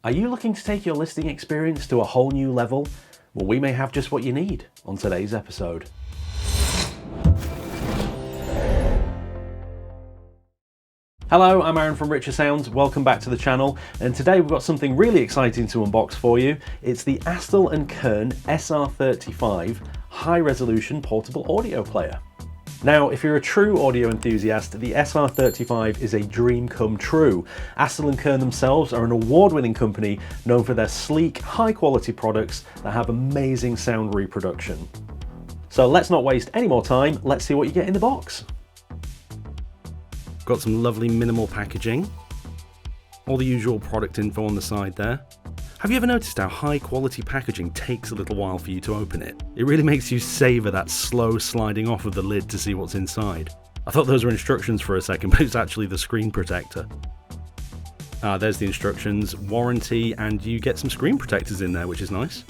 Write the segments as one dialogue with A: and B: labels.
A: Are you looking to take your listening experience to a whole new level? Well, we may have just what you need on today's episode. Hello, I'm Aaron from Richer Sounds. Welcome back to the channel, and today we've got something really exciting to unbox for you. It's the Astell&Kern SR35 high-resolution portable audio player. Now, if you're a true audio enthusiast, the SR35 is a dream come true. Astell&Kern themselves are an award-winning company known for their sleek, high-quality products that have amazing sound reproduction. So let's not waste any more time, let's see what you get in the box. Got some lovely minimal packaging, all the usual product info on the side there. Have you ever noticed how high quality packaging takes a little while for you to open it? It really makes you savour that slow sliding off of the lid to see what's inside. I thought those were instructions for a second, but it's actually the screen protector. There's the instructions, warranty, and you get some screen protectors in there, which is nice.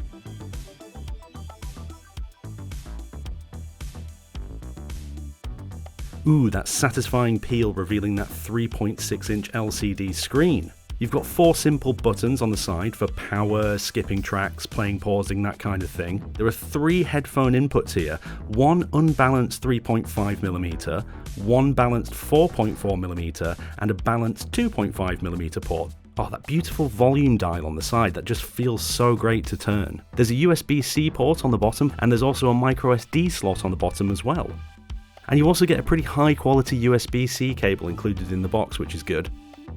A: Ooh, that satisfying peel revealing that 3.6-inch LCD screen. You've got 4 simple buttons on the side for power, skipping tracks, playing, pausing, that kind of thing. There are 3 headphone inputs here, one unbalanced 3.5mm, one balanced 4.4mm, and a balanced 2.5mm port. Oh, that beautiful volume dial on the side that just feels so great to turn. There's a USB-C port on the bottom, and there's also a microSD slot on the bottom as well. And you also get a pretty high quality USB-C cable included in the box, which is good.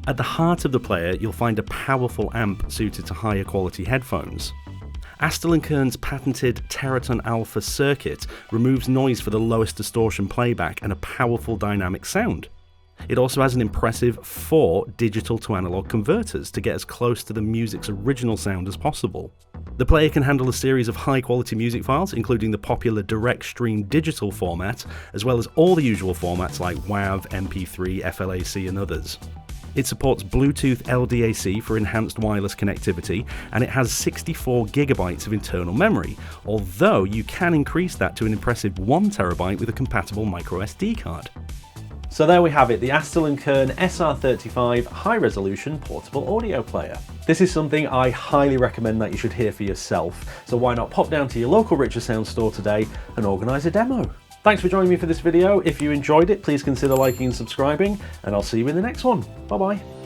A: At the heart of the player, you'll find a powerful amp suited to higher quality headphones. Astell&Kern's patented Teraton Alpha circuit removes noise for the lowest distortion playback and a powerful dynamic sound. It also has an impressive 4 digital to analog converters to get as close to the music's original sound as possible. The player can handle a series of high quality music files, including the popular direct stream digital format, as well as all the usual formats like WAV, MP3, FLAC and others. It supports Bluetooth LDAC for enhanced wireless connectivity, and it has 64 GB of internal memory, although you can increase that to an impressive 1 TB with a compatible microSD card. So there we have it, the Astell&Kern SR35 high-resolution portable audio player. This is something I highly recommend that you should hear for yourself, so why not pop down to your local Richer Sound store today and organise a demo. Thanks for joining me for this video. If you enjoyed it, please consider liking and subscribing, and I'll see you in the next one. Bye bye.